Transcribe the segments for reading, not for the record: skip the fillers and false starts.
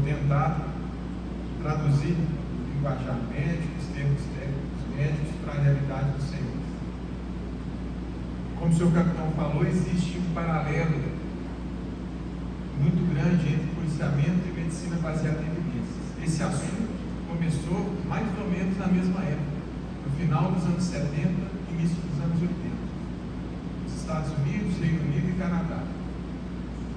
tentar traduzir linguajar médico, os termos técnicos médicos para a realidade do Senhor. Como o senhor capitão falou, existe um paralelo muito grande entre policiamento e medicina baseada em evidências. Esse assunto começou mais ou menos na mesma época, no final dos anos 70, início dos anos 80, nos Estados Unidos, Reino Unido e Canadá.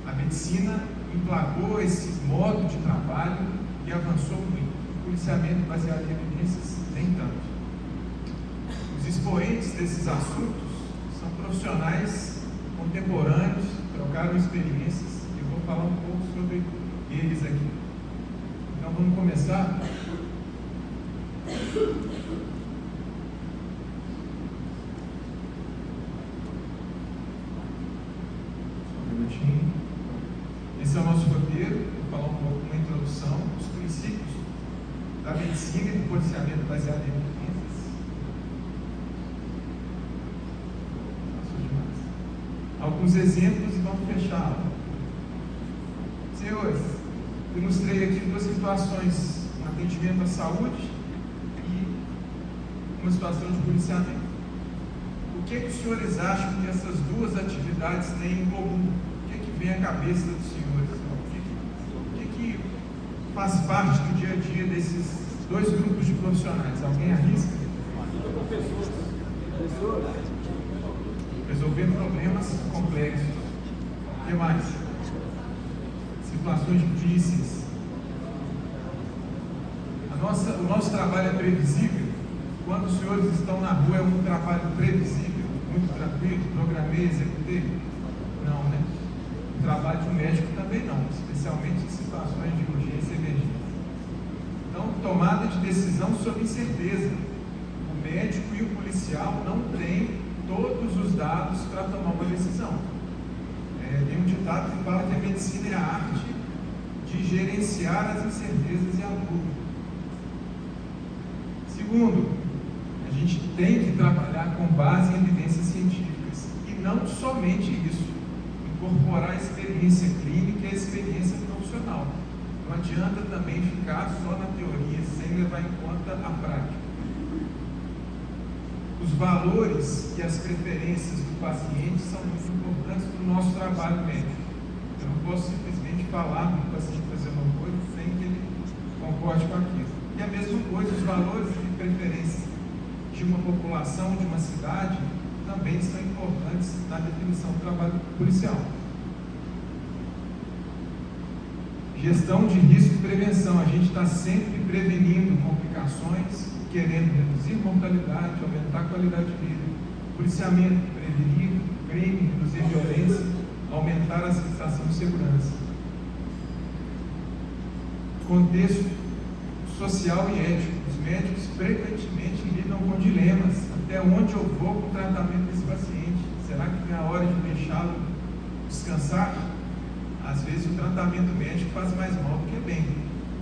A medicina emplacou esse modo de trabalho e avançou muito. O policiamento baseado em evidências, nem tanto. Os expoentes desses assuntos são profissionais contemporâneos, trocaram experiências, e eu vou falar um pouco sobre eles aqui. Então vamos começar. Esse é o nosso roteiro. Vou falar um pouco, uma introdução, os princípios da medicina e do policiamento baseado em evidências. Alguns exemplos e vamos fechar a aula. Senhores, ilustrei aqui duas situações: um atendimento à saúde e uma situação de policiamento. O que os senhores acham que essas duas atividades têm em comum? O que vem à cabeça dos senhores? O que faz parte do dia a dia desses dois grupos de profissionais? Alguém arrisca? Resolver problemas complexos. O que mais? Situações difíceis. O nosso trabalho é previsível. Quando os senhores estão na rua, é um trabalho previsível, muito tranquilo, programei, executei? Não, né? O trabalho de um médico também não, especialmente em situações de urgência e emergência. Então, tomada de decisão sob incerteza. O médico e o policial não têm todos os dados para tomar uma decisão. Tem um ditado que fala que a medicina é a arte de gerenciar as incertezas e a dúvida. Segundo, a gente tem que trabalhar com base em evidências científicas e não somente isso, incorporar a experiência clínica e a experiência profissional. Não adianta também ficar só na teoria sem levar em conta a prática. Os valores e as preferências do paciente são muito importantes para o nosso trabalho médico. Eu não posso simplesmente falar para o paciente fazer uma coisa sem que ele concorde com aquilo. E a mesma coisa, os valores e preferências de uma população, de uma cidade, também são importantes na definição do trabalho policial. Gestão de risco e prevenção. A gente está sempre prevenindo complicações, querendo reduzir mortalidade, aumentar a qualidade de vida. Policiamento, prevenir crime, reduzir violência, aumentar a sensação de segurança. Contexto social e ético. Os médicos frequentemente lidam com dilemas. Até onde eu vou com o tratamento desse paciente? Será que tem a hora de deixá-lo descansar? Às vezes o tratamento médico faz mais mal do que bem.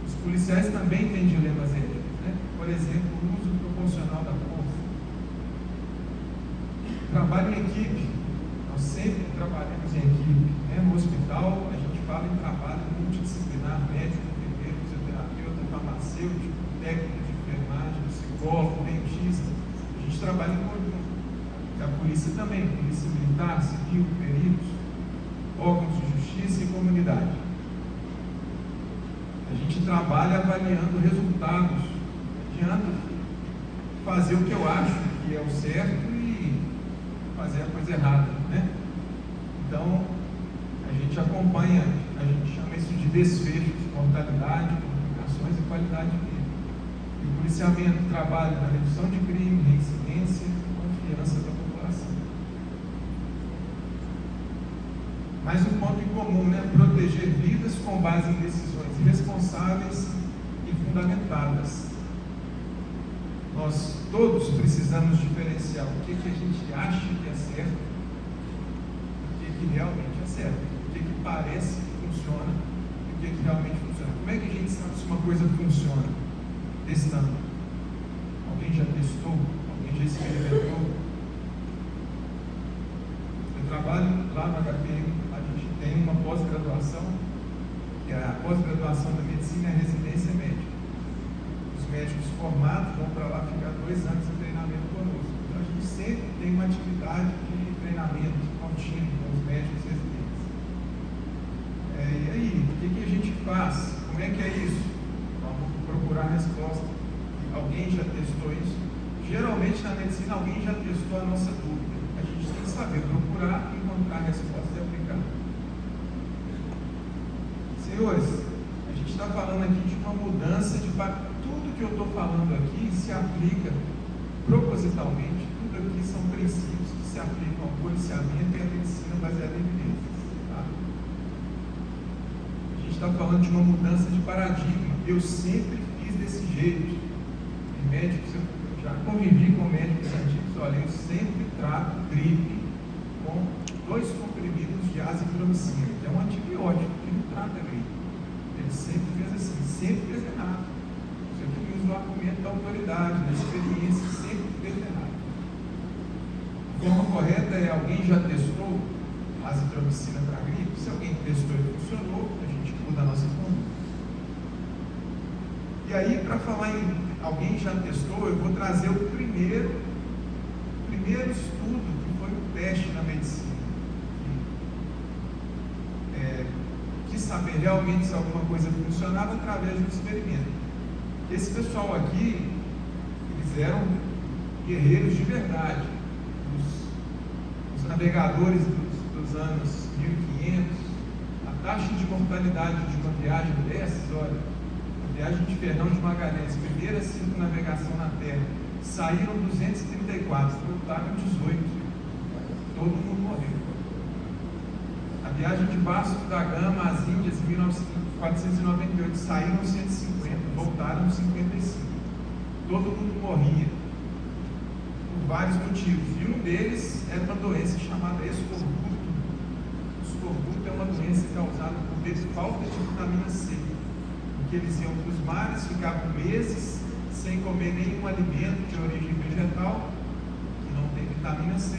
Os policiais também têm dilemas éticos. Por exemplo, o uso proporcional da força. Trabalho em equipe. Nós sempre trabalhamos em equipe. No hospital, a gente fala em trabalho multidisciplinar, médico, enfermeiro, fisioterapeuta, farmacêutico, técnico de enfermagem, psicólogo, dentista. A gente trabalha em conjunto. E a polícia também, polícia militar, civil, peritos, órgãos de justiça e comunidade. A gente trabalha avaliando resultados. Não adianta fazer o que eu acho que é o certo e fazer a coisa errada, né? Então, a gente acompanha, a gente chama isso de desfechos, mortalidade, complicações e qualidade de vida. E o policiamento trabalha na redução de crime, reincidência e confiança da população. Mais um ponto em comum, proteger vidas com base em decisões responsáveis e fundamentadas. Nós todos precisamos diferenciar o que a gente acha que é certo e o que realmente é certo, o que parece que funciona e o que realmente funciona. Como é que a gente sabe se uma coisa funciona? Testando. Alguém já testou? Alguém já experimentou? Eu trabalho lá no HPM, a gente tem uma pós-graduação que é a pós-graduação da medicina, é a residência médica. Os médicos formados vão para lá ficar 2 anos de treinamento conosco. Então, a gente sempre tem uma atividade de treinamento contínuo com os médicos residentes. E aí, o que a gente faz? Como é que é isso? Vamos procurar a resposta. Alguém já testou isso? Geralmente, na medicina, alguém já testou a nossa dúvida. A gente tem que saber procurar, encontrar a resposta e aplicar. Senhores, a gente está falando aqui de uma mudança de tudo que eu estou falando aqui se aplica propositalmente. Tudo aqui são princípios que se aplicam ao policiamento e à medicina baseada em evidências. Tá? A gente está falando de uma mudança de paradigma. Eu sempre fiz desse jeito. Em médicos, eu já convivi com médicos antigos. Olha, eu sempre trato gripe com 2 comprimidos de azitromicina, que é um antibiótico que não trata a gripe. Ele sempre fez assim, sempre fez errado. Você que usa o argumento da autoridade, da experiência, sempre fez errado. A forma correta é: alguém já testou azitromicina para gripe? Se alguém testou e funcionou, a gente muda a nossa conduta. E aí, para falar em alguém já testou, eu vou trazer o primeiro estudo que foi um teste na medicina. Quis saber realmente se alguma coisa funcionava através de um experimento. Esse pessoal aqui, eles eram guerreiros de verdade. Os navegadores dos anos 1500, a taxa de mortalidade de uma viagem dessas, olha, a viagem de Fernão de Magalhães, primeira circunnavegação na Terra, saíram 234, voltaram 18. Todo mundo morreu. A viagem de Vasco da Gama às Índias, em 1498, saíram 150, voltaram 55. Todo mundo morria, por vários motivos. E um deles era uma doença chamada escorbuto. O escorbuto é uma doença causada por falta de vitamina C. Porque eles iam para os mares, ficavam meses sem comer nenhum alimento de origem vegetal, que não tem vitamina C.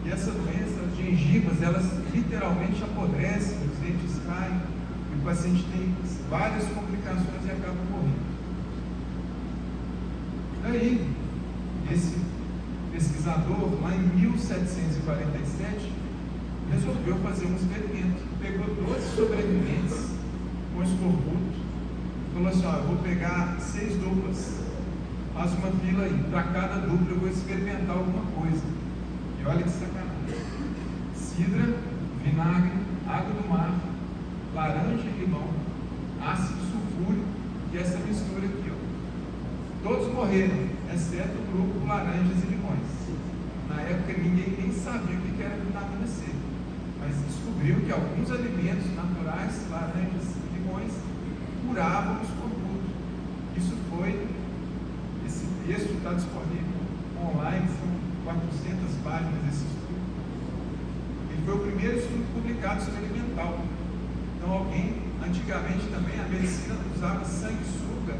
E essa doença, as gengivas, elas literalmente apodrecem, os dentes caem, e o paciente tem várias complicações e acaba morrendo. Daí, esse pesquisador, lá em 1747, resolveu fazer um experimento. Pegou 12 sobreviventes com escorbuto, falou assim: eu vou pegar 6 duplas, faz uma fila aí, para cada dupla eu vou experimentar alguma coisa. E olha que sacanagem: cidra, vinagre, água do mar, laranja e limão, ácido sulfúrico e essa mistura aqui, ó. Todos morreram, exceto o grupo laranjas e limões. Na época ninguém nem sabia o que era vitamina C, mas descobriu que alguns alimentos naturais, laranjas e limões, curavam o escorbuto. Esse texto está disponível online, são 400 páginas desse estudo. Ele foi o primeiro estudo publicado experimental. Então, antigamente também, a medicina usava sanguessuga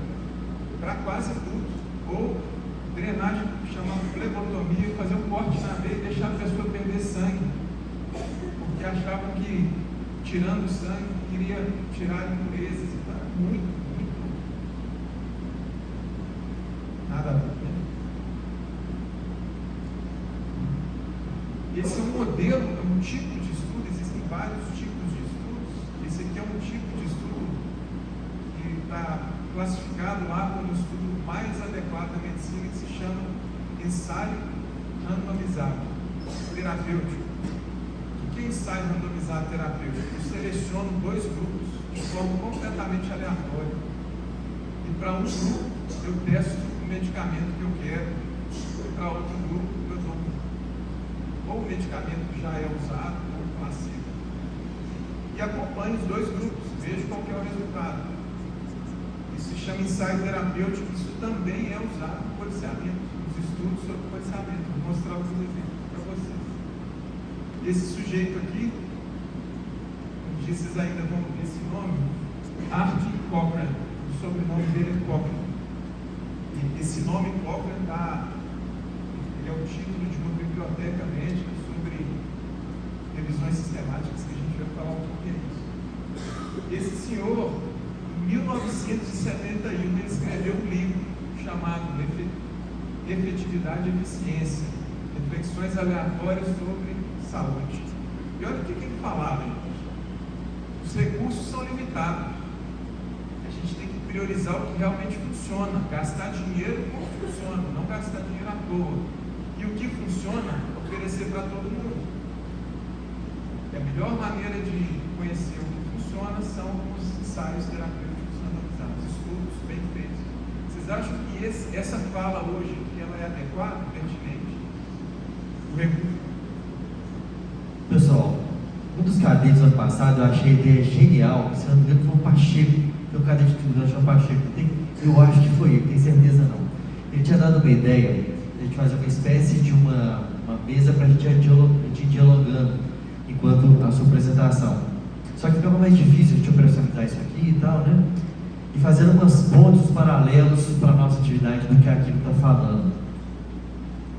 para quase tudo, ou drenagem, chamada flebotomia, fazer um corte na veia e deixar a pessoa perder sangue, porque achavam que tirando o sangue iria tirar impurezas e tal. Muito nada a ver. Esse é um modelo, é um tipo de estudo. Existem vários tipos de estudos. Esse aqui é um tipo de estudo que está classificado lá como o estudo mais adequado da medicina, que se chama ensaio randomizado terapêutico. O que é ensaio randomizado terapêutico? Eu seleciono 2 grupos de forma completamente aleatória, e para um grupo eu testo o medicamento que eu quero, e para outro grupo eu dou ou o medicamento que já é usado ou o placebo, e acompanho os 2 grupos, vejo qual que é o resultado. Isso se chama ensaio terapêutico. Isso também é usado no policiamento, nos estudos sobre policiamento. Vou mostrar alguns exemplos para vocês. Esse sujeito aqui, vocês ainda vão ver esse nome, Arthur Cochrane. O sobrenome dele é Cochrane. E esse nome Cochrane ele é o título de uma biblioteca médica sobre revisões sistemáticas, que a gente vai falar um pouquinho disso. Esse senhor, em 1971, ele escreveu um livro chamado Efetividade e Eficiência, Reflexões Aleatórias sobre Saúde. E olha o que ele falava, gente. Os recursos são limitados. A gente tem que priorizar o que realmente funciona, gastar dinheiro como funciona, não gastar dinheiro à toa. E o que funciona, oferecer para todo mundo. E a melhor maneira de conhecer o que funciona são os ensaios terapêuticos randomizados, estudos bem feitos. Vocês acham que essa fala hoje, que ela é adequada, pertinente? O recurso. Pessoal, um dos cadetes do ano passado eu achei a ideia genial. Se eu não me engano, foi o Pacheco. Tem um cadete de estudante chamado Pacheco. Eu acho que foi ele, tenho certeza não. Ele tinha dado uma ideia de a gente fazer uma espécie de uma mesa para a gente ir dialogando enquanto a sua apresentação. Só que ficava mais difícil a gente operacionalizar isso aqui e tal, né? E fazendo umas pontos paralelos para a nossa atividade do que aquilo está falando.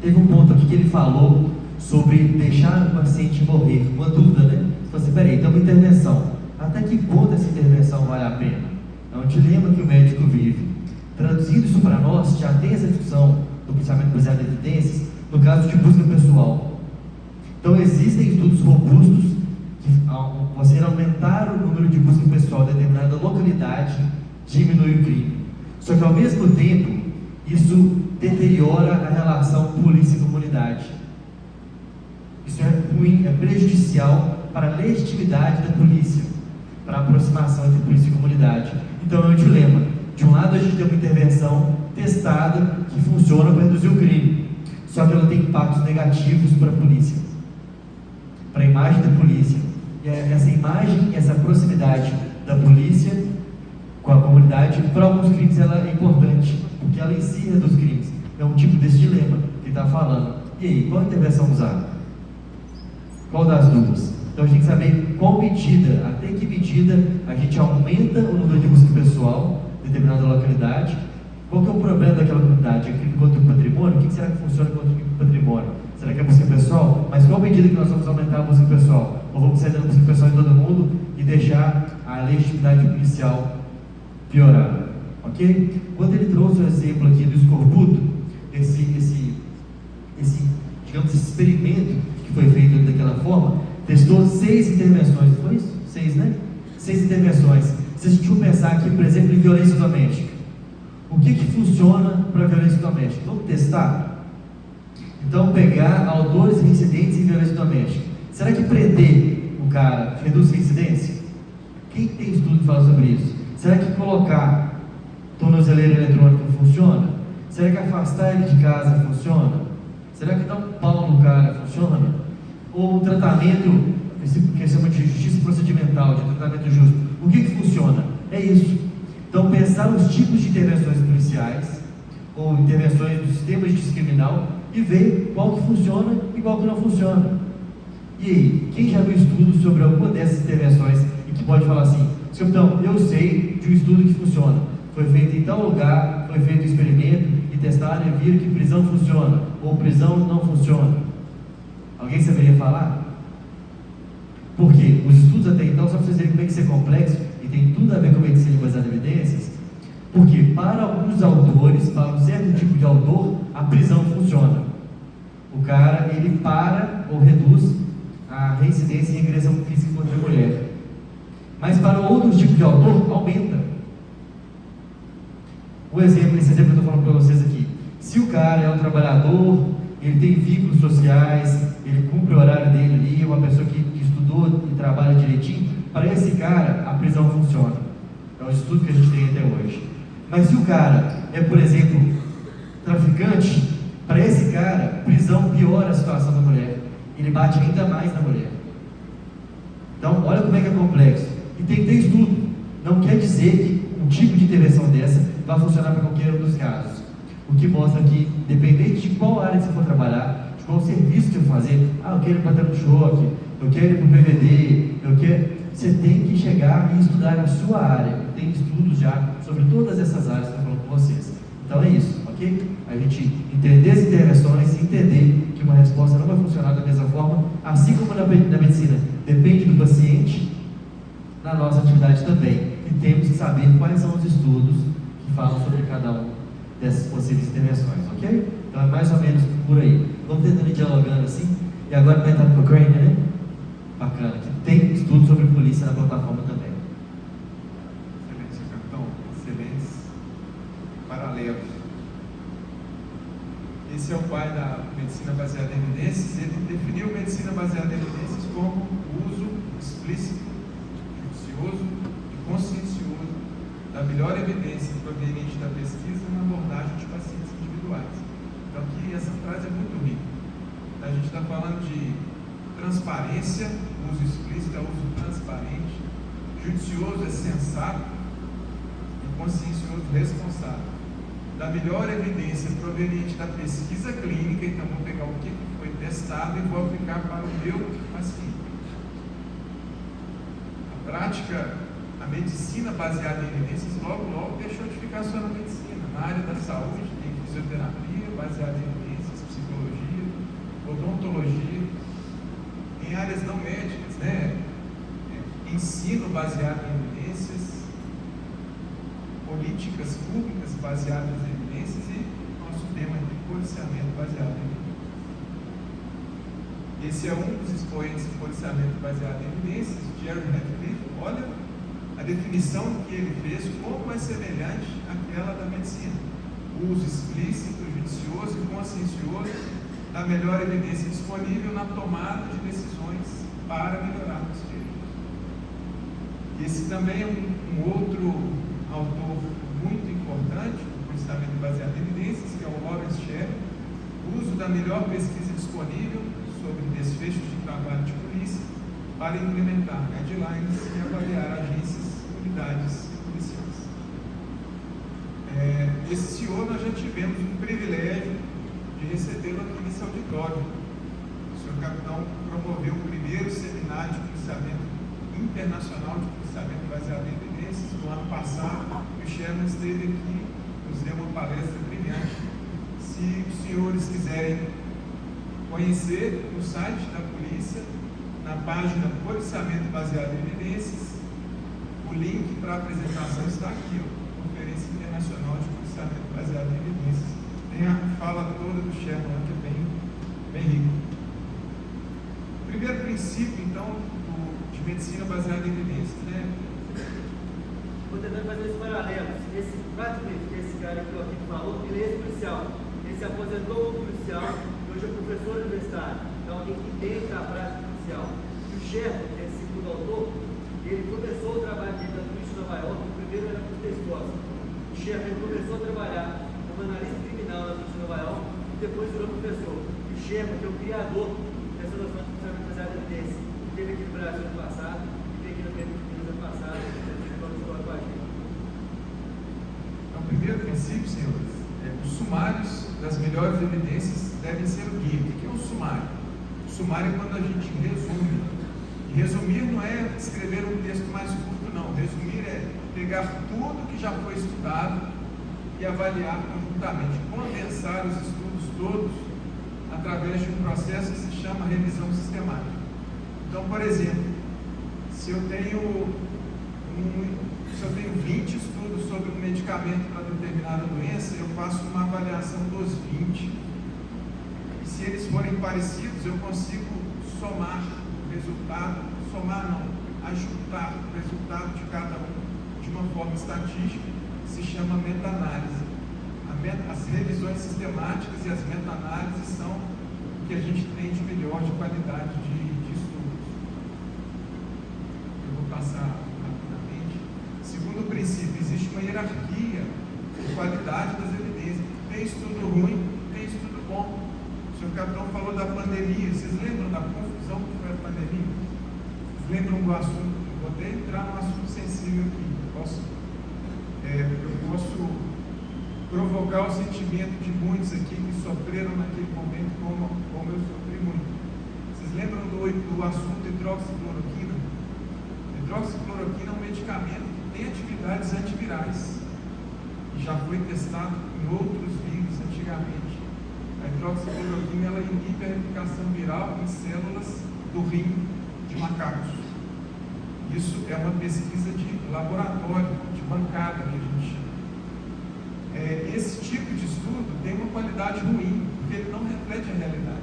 Teve um ponto aqui que ele falou sobre deixar o paciente morrer. Uma dúvida, né? Você fala assim, peraí, tem uma intervenção. Até que ponto essa intervenção vale a pena? É um dilema que o médico vive. Traduzindo isso para nós, já tem essa discussão do pensamento baseado em evidências, no caso de busca pessoal. Então existem estudos robustos que, ao você aumentar o número de busca pessoal em determinada localidade, diminui o crime. Só que ao mesmo tempo, isso deteriora a relação polícia e comunidade. Isso é ruim, é prejudicial para a legitimidade da polícia, para a aproximação entre polícia e comunidade. Então é um dilema. De um lado a gente tem uma intervenção testada que funciona para reduzir o crime, só que ela tem impactos negativos para a polícia, para a imagem da polícia. E essa imagem, essa proximidade da polícia com a comunidade, para alguns crimes ela é importante, porque ela em si reduz crimes. É um tipo desse dilema que está falando. E aí, qual intervenção usar? Qual das duas? Então a gente tem que saber qual medida, até que medida a gente aumenta o número de busca pessoal em determinada localidade. Qual que é o problema daquela comunidade? É crime contra o patrimônio? O que será que funciona contra o crime contra o patrimônio? Será que é a busca pessoal? Mas qual medida que nós vamos aumentar a busca pessoal? Ou vamos sair da busca pessoal em todo mundo e deixar a legitimidade policial piorar? Ok? Quando ele trouxe o exemplo aqui do escorbuto, digamos, esse experimento que foi feito daquela forma, testou 6 intervenções, foi isso? 6, né? 6 intervenções. Se a gente for pensar aqui, por exemplo, em violência doméstica, o que funciona para violência doméstica? Vamos testar? Então, pegar autores reincidentes em violência doméstica. Será que prender o cara reduz a incidência? Quem tem estudo que fala sobre isso? Será que colocar tornozeleira eletrônica funciona? Será que afastar ele de casa funciona? Será que dar um pau no cara funciona? Ou o tratamento, que chama de justiça procedimental, de tratamento justo, o que funciona? É isso. Então, pensar os tipos de intervenções policiais, ou intervenções do sistema de justiça criminal, e ver qual que funciona e qual que não funciona. E aí, quem já viu estudos sobre alguma dessas intervenções e que pode falar assim, então, eu sei de um estudo que funciona, foi feito em tal lugar, foi feito um experimento e testaram e viram que prisão funciona, ou prisão não funciona. Alguém saberia falar? Porque os estudos até então, só para vocês verem como é que isso é complexo, e tem tudo a ver com medicina baseada em evidências, porque para alguns autores, para um certo tipo de autor, a prisão funciona. O cara, ele para ou reduz a reincidência em agressão física contra a mulher. Mas para outros tipos de autor, aumenta. Esse exemplo que eu estou falando para vocês aqui. Se o cara é um trabalhador, ele tem vínculos sociais, ele cumpre o horário dele ali, é uma pessoa que estudou e trabalha direitinho, para esse cara a prisão funciona. É o estudo que a gente tem até hoje. Mas se o cara é, por exemplo, traficante, para esse cara, prisão piora a situação da mulher. Ele bate ainda mais na mulher. Então, olha como é que é complexo. E tem que ter estudo. Não quer dizer que um tipo de intervenção dessa vai funcionar para qualquer um dos casos. O que mostra que, dependente de qual área que você for trabalhar, de qual serviço que você for fazer, eu quero ir para o choque, eu quero ir para o PVD, você tem que chegar e estudar a sua área. Tem estudos já sobre todas essas áreas que eu estou falando com vocês. Então é isso, ok? A gente entender as intervenções e entender que uma resposta não vai funcionar da mesma forma, assim como na medicina depende do paciente, na nossa atividade também. E temos que saber quais são os estudos que falam sobre cada um dessas possíveis intervenções, ok? Então é mais ou menos por aí. Vamos tentando ir dialogando assim. E agora vai entrar no Cochrane, né? Bacana. Que tem estudo sobre polícia na plataforma também. Excelente, capitão. Excelentes paralelos. Esse é o pai da medicina baseada em evidências. Ele definiu medicina baseada em evidências como o uso explícito, judicioso e consciencioso da melhor evidência proveniente da pesquisa na abordagem de pacientes individuais. Então, aqui essa frase é muito rica. A gente está falando de transparência, uso explícito é uso transparente, judicioso é sensato e consciencioso responsável. Da melhor evidência proveniente da pesquisa clínica, então vou pegar o que foi testado e vou aplicar para o meu paciente. A prática, a medicina baseada em evidências, logo deixou de ficar só na medicina. Na área da saúde tem fisioterapia baseada em evidências, psicologia, odontologia, em áreas não médicas, né? Ensino baseado em evidências, políticas públicas baseadas em evidências e nosso tema de policiamento baseado em evidências. Esse é um dos expoentes de policiamento baseado em evidências, Jerry Radcliffe. Olha a definição que ele fez, como é semelhante àquela da medicina. O uso explícito, judicioso e consciencioso da melhor evidência disponível na tomada de decisões para melhorar os feitos. Esse também é um outro autor muito importante do policiamento baseado em evidências, que é o Lawrence Sher. O uso da melhor pesquisa disponível sobre desfechos de trabalho de polícia para implementar guidelines e avaliar agências, unidades policiais. Esse senhor nós já tivemos o privilégio de recebê-lo aqui nesse auditório. O senhor capitão promoveu o primeiro seminário de policiamento internacional de policiamento baseado em evidências no ano passado. O Sherman esteve aqui, nos deu uma palestra brilhante. Se os senhores quiserem conhecer no site da polícia, na página Policiamento Baseado em Evidências, o link para a apresentação está aqui, Conferência Internacional de Policiamento Baseado em Evidências. Tem a fala toda do Sherman, que é bem rico. O primeiro princípio, então, de medicina baseada em evidências, né? Vou tentando fazer esse paralelo. Esse cara que falou, ele é ex-policial. Ele se aposentou como policial e hoje é professor universitário. Então, alguém que entende a prática policial. E o Sherman, que é esse segundo autor, ele começou o trabalho dele na polícia de Nova York. O primeiro era por pescoço. O Sherman começou a trabalhar como analista criminal na polícia de Nova York e depois virou professor. E o Sherman, que é o criador dessa noção de policiamento baseado em evidências, teve aqui no Brasil no passado e teve aqui no Brasil no passado. Então, o primeiro princípio, senhores, os sumários das melhores evidências devem ser o guia. O que é um sumário? O sumário é quando a gente resume. E resumir não é escrever um texto mais curto, não. Resumir é pegar tudo que já foi estudado e avaliar conjuntamente, condensar os estudos todos através de um processo que se chama revisão sistemática. Então, por exemplo, se eu tenho 20 estudos sobre um medicamento para determinada doença, eu faço uma avaliação dos 20. E se eles forem parecidos, eu consigo somar o resultado, ajustar o resultado de cada um de uma forma estatística, que se chama meta-análise. As revisões sistemáticas e as meta-análises são o que a gente tem de melhor de qualidade de estudos. Eu vou passar rapidamente. Segundo princípio, existe uma hierarquia de qualidade das evidências. Tem estudo ruim, tem estudo bom. O senhor capitão falou da pandemia. Vocês lembram da confusão que foi a pandemia? Vocês lembram do assunto? Eu vou até entrar num assunto sensível aqui. Eu posso provocar o sentimento de muitos aqui que sofreram naquele momento como eu sofri muito. Vocês lembram do assunto hidroxicloroquina? Hidroxicloroquina é um medicamento que tem atividades antivirais e já foi testado em outros vírus antigamente. A hidroxicloroquina ela inibe a replicação viral em células do rim de macacos. Isso é uma pesquisa de laboratório, de bancada que a gente chama. Esse tipo de estudo tem uma qualidade ruim, porque ele não reflete a realidade.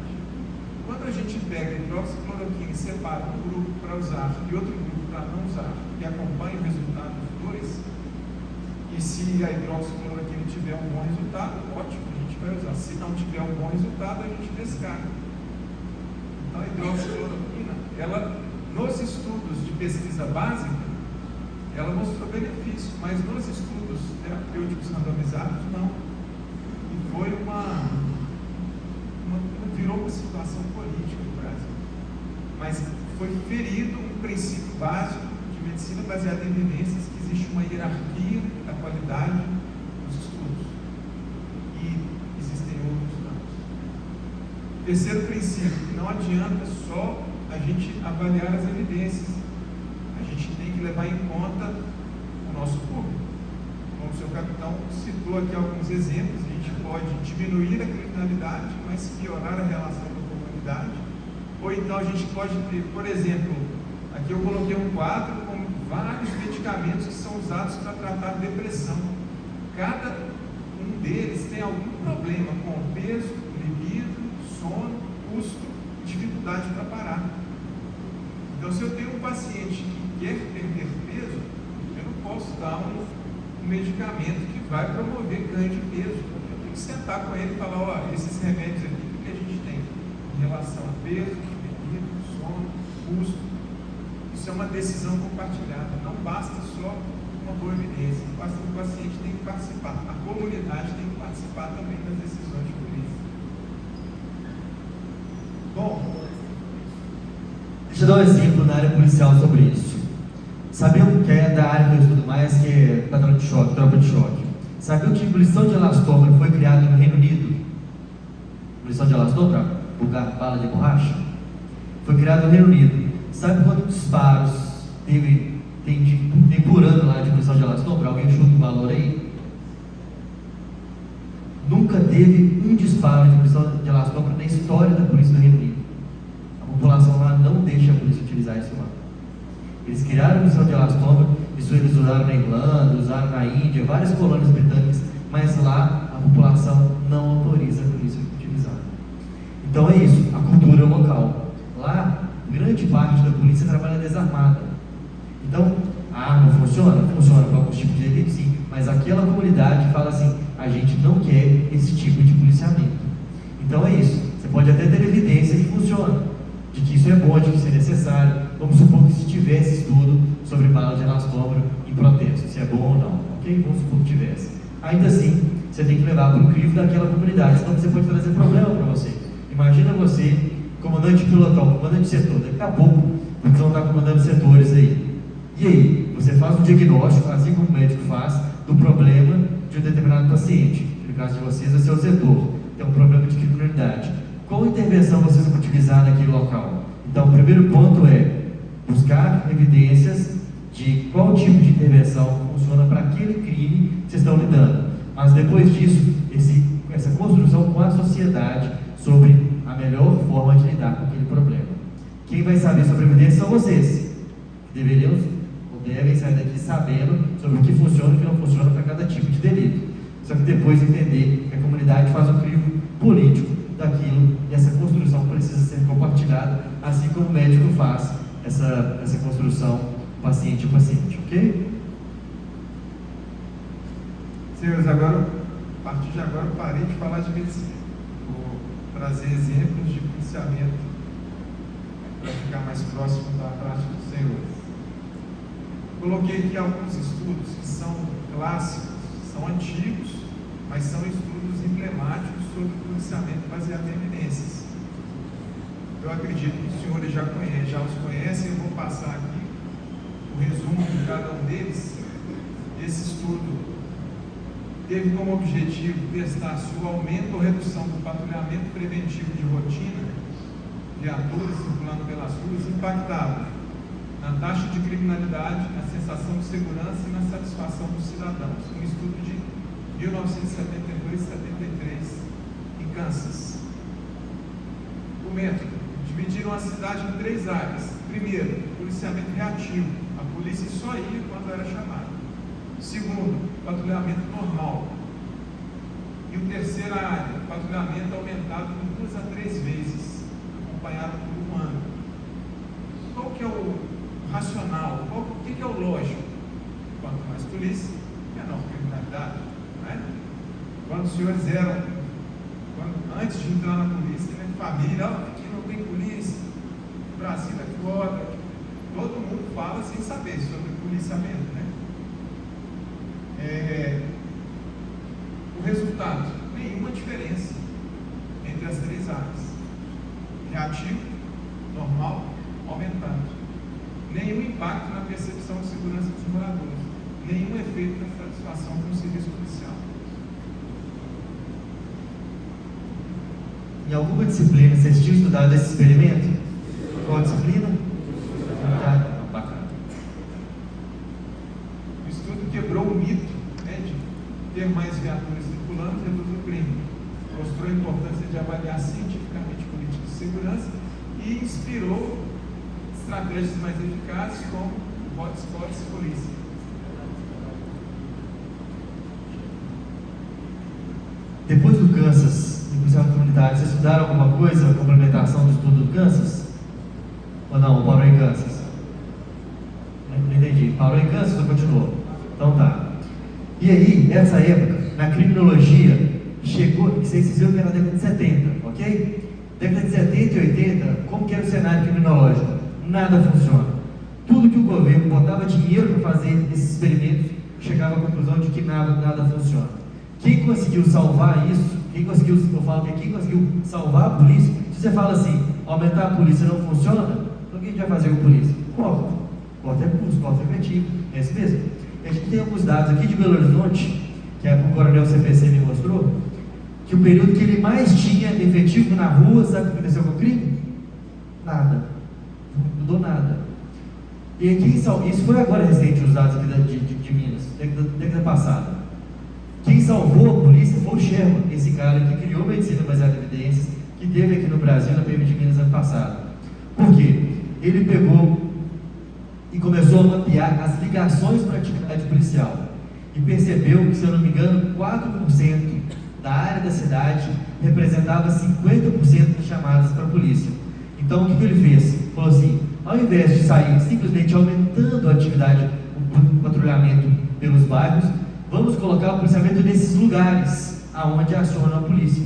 Quando a gente pega hidroxicloroquina e separa um grupo para usar e outro grupo para não usar, e acompanha o resultado dos dois, e se a hidroxicloroquina tiver um bom resultado, ótimo, a gente vai usar. Se não tiver um bom resultado, a gente descarta. Então, a hidroxicloroquina, ela, nos estudos de pesquisa básica, ela mostrou benefício, mas nos estudos terapêuticos randomizados, não. E foi virou uma situação política no Brasil. Mas foi ferido um princípio básico de medicina baseada em evidências, que existe uma hierarquia da qualidade dos estudos. E existem outros não. Terceiro princípio, não adianta só a gente avaliar as evidências. A gente tem que levar em conta o nosso público. Como o seu capitão citou aqui alguns exemplos, a gente pode diminuir a criminalidade, mas piorar a relação com a comunidade. Ou então a gente pode ter, por exemplo, aqui eu coloquei um quadro com vários medicamentos que são usados para tratar depressão. Cada um deles tem algum problema com peso, libido, sono, custo, dificuldade para parar. Então, se eu tenho um paciente que quer perder peso, eu não posso dar um medicamento que vai promover ganho de peso. Eu tenho que sentar com ele e falar, ó, esses remédios aqui, o que a gente tem em relação a peso, bebida, sono, custo. Isso é uma decisão compartilhada. Não basta só uma boa evidência, basta que o paciente tem que participar. A comunidade tem que participar também das decisões de polícia. Bom, deixa eu dar um exemplo na área policial sobre isso. Sabiam que é da área que eu estudo mais, que é padrão de choque, tropa de choque. Sabiam que a munição de elastômero foi criada no Reino Unido? Munição de elastômero, bugar bala de borracha? Foi criada no Reino Unido. Sabe quantos disparos tem por ano lá de munição de elastômero? Alguém chuta um valor aí? Nunca teve um disparo de munição de elastômero na história da polícia do Reino Unido. A população lá não deixa a polícia utilizar isso lá. Eles criaram a munição de elastômero, isso eles usaram na Irlanda, usaram na Índia, várias colônias britânicas, mas lá a população não autoriza a polícia a utilizar. Então é isso, a cultura local. Lá, grande parte da polícia trabalha desarmada. Então, a arma funciona? Funciona para alguns tipos de delito, sim, mas aquela comunidade fala assim, a gente não quer esse tipo de policiamento. Então é isso, você pode até ter evidência que funciona, de que isso é bom, de que isso é necessário. Vamos supor que se tivesse estudo sobre bala de elastômero em protesto, se é bom ou não, ok? Vamos supor que tivesse. Ainda assim, você tem que levar para o crivo daquela comunidade, senão você pode trazer problema para você. Imagina você, comandante de pelotão, comandante de setor, daqui a pouco vocês vão estar comandando setores aí. E aí, você faz um diagnóstico, assim como o médico faz, do problema de um determinado paciente. No caso de vocês, é seu setor, tem um problema de criminalidade. Qual intervenção vocês vão utilizar naquele local? Então, o primeiro ponto é buscar evidências de qual tipo de intervenção funciona para aquele crime que vocês estão lidando. Mas depois disso, essa construção com a sociedade sobre a melhor forma de lidar com aquele problema. Quem vai saber sobre a evidência são vocês, que deveriam ou devem sair daqui sabendo sobre o que funciona e o que não funciona para cada tipo de delito. Só que depois entender que a comunidade faz um crivo político daquilo e essa construção precisa ser compartilhada, assim como o médico faz essa construção paciente a paciente, ok? Senhores, agora, a partir de agora, eu parei de falar de medicina. Vou trazer exemplos de policiamento para ficar mais próximo da prática dos senhores. Coloquei aqui alguns estudos que são clássicos, são antigos, mas são estudos emblemáticos sobre policiamento baseado em evidências. Eu acredito que os senhores já os conhecem, eu vou passar aqui o resumo de cada um deles. Esse estudo teve como objetivo testar se o aumento ou redução do patrulhamento preventivo de rotina, viaturas circulando pelas ruas, impactava na taxa de criminalidade, na sensação de segurança e na satisfação dos cidadãos. Um estudo de 1972-73 em Kansas. O método: dividiram a cidade em 3 áreas. Primeiro, policiamento reativo, a A polícia só ia quando era chamada. Segundo, patrulhamento normal. E o terceira área, patrulhamento aumentado por 2 a 3 vezes, acompanhado por 1 ano. Qual que é o racional? O que é o lógico? Quanto mais polícia, menor criminalidade. Não é? Quando os senhores eram, antes de entrar na polícia, né, família, aqui não tem polícia, o Brasil é foda. Todo mundo fala sem saber sobre policiamento, né? O resultado, nenhuma diferença entre as 3 áreas. Reativo, normal, aumentando. Nenhum impacto na percepção de segurança dos moradores. Nenhum efeito na satisfação com o serviço policial. Em alguma disciplina, vocês tinham estudado esse experimento? Qual disciplina? Bacana. O estudo quebrou o mito, né, de ter mais viaturas circulando reduz o crime. Mostrou a importância de avaliar cientificamente políticas de segurança e inspirou estratégias mais eficazes como hotspots e polícia. Depois do Kansas, em policial comunitário, vocês estudaram alguma coisa, a complementação do estudo do Kansas? Ou não? Parou em Kansas? Não entendi. Parou em Kansas ou continuou? Então tá. E aí, nessa época, na criminologia, chegou, vocês viram que era na década de 70, ok? Década de 70 e 80, como que era o cenário criminológico? Nada funciona. Tudo que o governo botava dinheiro para fazer esses experimentos, chegava à conclusão de que nada funciona. Quem conseguiu salvar isso, quem conseguiu salvar a polícia, se você fala assim, aumentar a polícia não funciona, então o que a gente vai fazer com a polícia? Corta é custo, corta é efetivo, é isso mesmo. A gente tem alguns dados aqui de Belo Horizonte, que o coronel CPC me mostrou, que o período que ele mais tinha efetivo na rua, sabe o que aconteceu com o crime? Nada. Não mudou nada. E aqui, isso foi agora recente, os dados aqui de Minas, década passada. Quem salvou a polícia foi o Sherman, esse cara que criou medicina baseada em evidências, que teve aqui no Brasil, na PM de Minas, ano passado. Por quê? Ele pegou e começou a mapear as ligações para a atividade policial e percebeu que, se eu não me engano, 4% da área da cidade representava 50% das chamadas para a polícia. Então, o que ele fez? Falou assim, ao invés de sair simplesmente aumentando a atividade, o patrulhamento pelos bairros, vamos colocar o policiamento nesses lugares aonde aciona a polícia.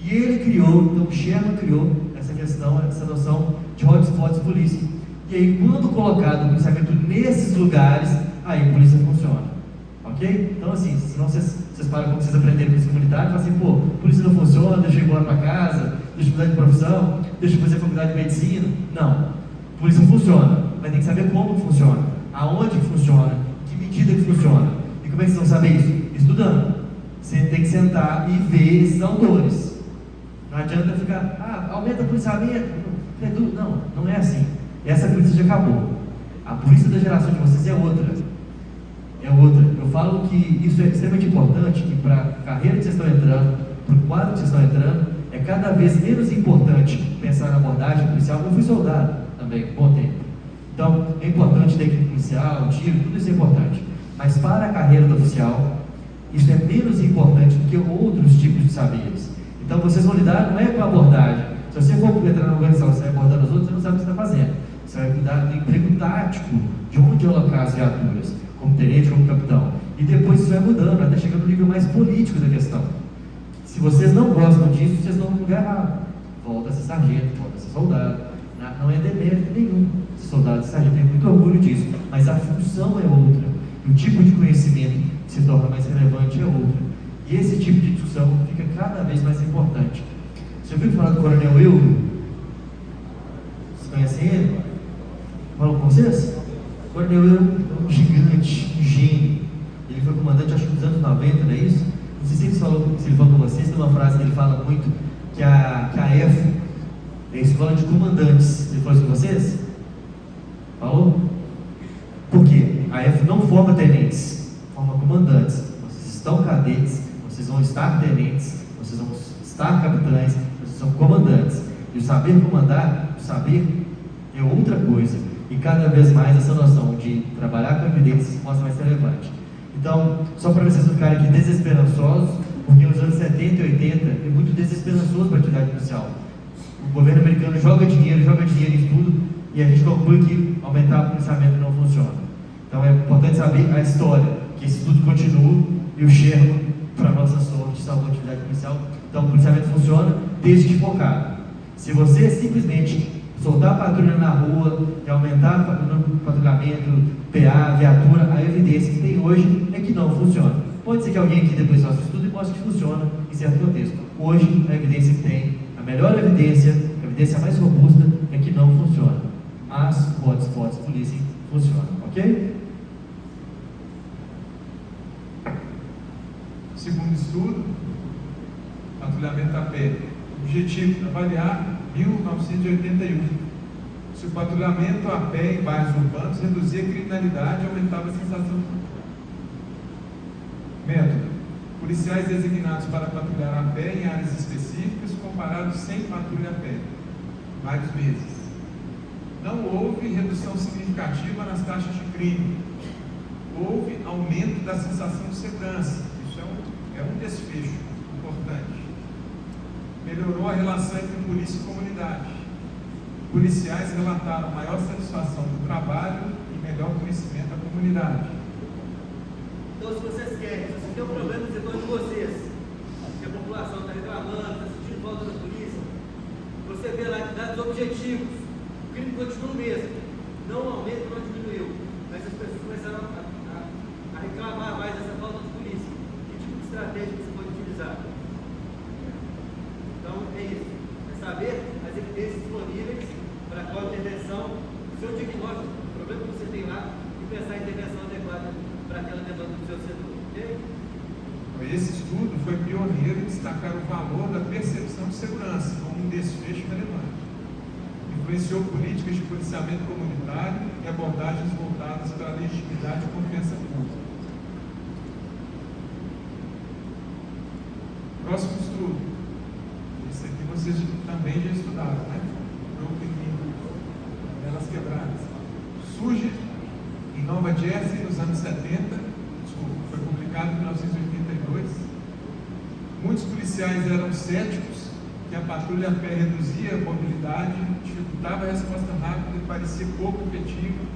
E ele criou, então o Sherman criou essa noção de hotspots polícia. E aí, quando colocado o policiamento nesses lugares, aí a polícia funciona. Ok? Então, assim, senão vocês param quando vocês aprenderem polícia comunitária e falam assim, pô, polícia não funciona, deixa eu ir embora para casa, deixa eu mudar de profissão, deixa eu fazer faculdade de medicina. Não. Polícia funciona, mas tem que saber como funciona, aonde funciona, que medida que funciona. E como é que vocês vão saber isso? Estudando. Você tem que sentar e ver esses autores. Não adianta ficar, aumenta o policiamento, reduz. Não é assim. Essa polícia já acabou. A polícia da geração de vocês é outra. Eu falo que isso é extremamente importante, que para a carreira que vocês estão entrando, para o quadro que vocês estão entrando, é cada vez menos importante pensar na abordagem policial. Eu fui soldado também, bom tempo. Então, é importante ter equipe policial, tiro, tudo isso é importante. Mas para a carreira do oficial, isso é menos importante do que outros tipos de saberes. Então, vocês vão lidar, não é com a abordagem. Se você for entrar na organização, você vai abordando os outros, você não sabe o que você está fazendo. Você vai cuidar do emprego tático, de onde alocar as viaturas, como tenente, como capitão. E depois isso vai mudando, até chegar no nível mais político da questão. Se vocês não gostam disso, vocês estão no lugar errado. Volta a ser sargento, volta a ser soldado. Não é demérito nenhum. Soldado e sargento tem muito orgulho disso. Mas a função é outra. O tipo de conhecimento que se torna mais relevante é outra. E esse tipo de discussão fica cada vez mais importante. Você ouviu falar do coronel Euro? Vocês conhecem ele? Falou com vocês? O coronel Euro é um gigante, um gênio. Ele foi comandante, acho que nos anos 90, não é isso? Não sei se ele falou com vocês, tem uma frase que ele fala muito, que a EFO é a escola de comandantes. Ele falou isso com vocês? Falou? Por quê? A EFO não forma tenentes, forma comandantes. Vocês estão cadetes, vocês vão estar tenentes, vocês vão estar capitães, vocês são comandantes. E o saber comandar, o saber é outra coisa. E cada vez mais essa noção de trabalhar com evidências se mostra mais relevante. Então, só para vocês não ficarem aqui desesperançosos, porque nos anos 70 e 80 é muito desesperançoso para a atividade policial. O governo americano joga dinheiro em tudo, e a gente conclui que aumentar o policiamento não funciona. Então é importante saber a história, que esse estudo continua, e o Sherman, para nossa sorte, salvou a atividade policial. Então o policiamento funciona desde que focado. Se você simplesmente soltar a patrulha na rua e aumentar o patrulhamento, PA, viatura, a evidência que tem hoje é que não funciona. Pode ser que alguém aqui depois faça o estudo e mostre que funciona em certo contexto. Hoje, a evidência que tem, a melhor evidência, a evidência mais robusta, é que não funciona. Mas o hotspot polícia funciona, ok? Segundo estudo, patrulhamento a pé. Objetivo: avaliar 1981. Se o patrulhamento a pé em bairros urbanos reduzia a criminalidade e aumentava a sensação. Método: policiais designados para patrulhar a pé em áreas específicas, comparados sem patrulha a pé. Vários meses. Não houve redução significativa nas taxas de crime. Houve aumento da sensação de segurança. Isso é um desfecho importante. Melhorou a relação entre polícia e comunidade. Policiais relataram maior satisfação do trabalho e melhor conhecimento da comunidade. Então, se vocês querem, se vocês têm um problema no setor de vocês, que a população está reclamando, está sentindo falta da polícia, você vê lá que dados objetivos, o crime continua o mesmo, não aumenta, não diminuiu, mas as pessoas começaram a reclamar mais dessa falta de polícia. Que tipo de estratégia você pode utilizar? Então, é isso. É saber as evidências disponíveis para qual intervenção, o seu diagnóstico, o problema que você tem lá, e pensar em intervenção adequada para aquela demanda do seu setor. Ok? Esse estudo foi pioneiro em destacar o valor da percepção de segurança como um desfecho relevante. Influenciou políticas de policiamento comunitário e abordagens voltadas para a legitimidade e confiança pública. Próximo estudo. Esse aqui vocês também já estudaram, né? Elas quebradas. Surge em Nova Jersey nos anos 70, foi publicado em 1982. Muitos policiais eram céticos que a patrulha a pé reduzia a mobilidade, dificultava a resposta rápida e parecia pouco efetiva.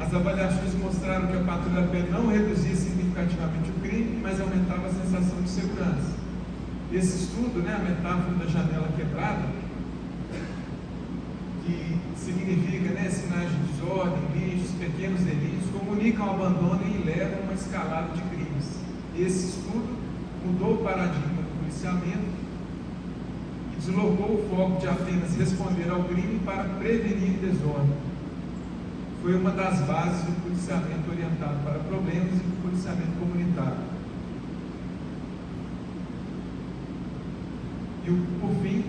As avaliações mostraram que a patrulha a pé não reduzia significativamente o crime, mas aumentava a sensação de segurança. Esse estudo, né, a metáfora da janela quebrada, que significa, né, sinais de desordem, lixos, pequenos delitos, comunicam o abandono e levam a uma escalada de crimes. Esse estudo mudou o paradigma do policiamento e deslocou o foco de apenas responder ao crime para prevenir desordem. Foi uma das bases do policiamento orientado para problemas e do policiamento comunitário. E, por fim,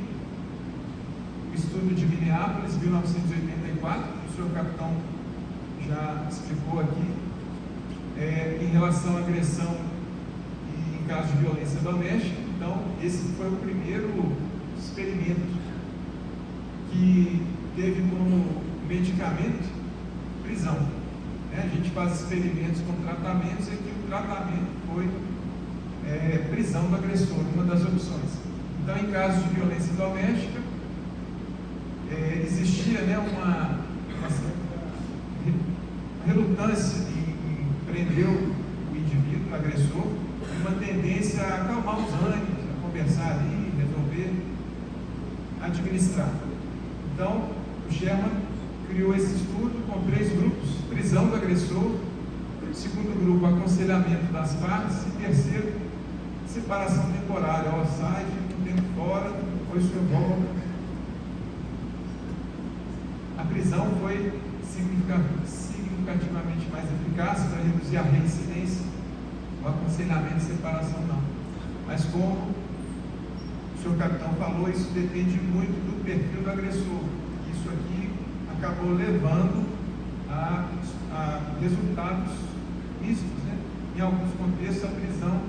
o estudo de Minneapolis, 1984, que o senhor capitão já explicou aqui, em relação à agressão e em caso de violência doméstica. Então, esse foi o primeiro experimento que teve como medicamento prisão. A gente faz experimentos com tratamentos e aqui o tratamento foi prisão do agressor, uma das opções. Então, em casos de violência doméstica, existia, né, uma relutância em prender o indivíduo, o agressor, uma tendência a acalmar os ânimos, a conversar ali, resolver, administrar. Então, o Sherman criou esse estudo com 3 grupos: prisão do agressor, segundo grupo, aconselhamento das partes, e terceiro, separação temporária, ó, sai, fica um tempo fora, depois o senhor volta. A prisão foi significativamente mais eficaz para reduzir a reincidência. O aconselhamento e separação não. Mas como o senhor capitão falou, isso depende muito do perfil do agressor. Isso aqui acabou levando a resultados mistos, né? Em alguns contextos, a prisão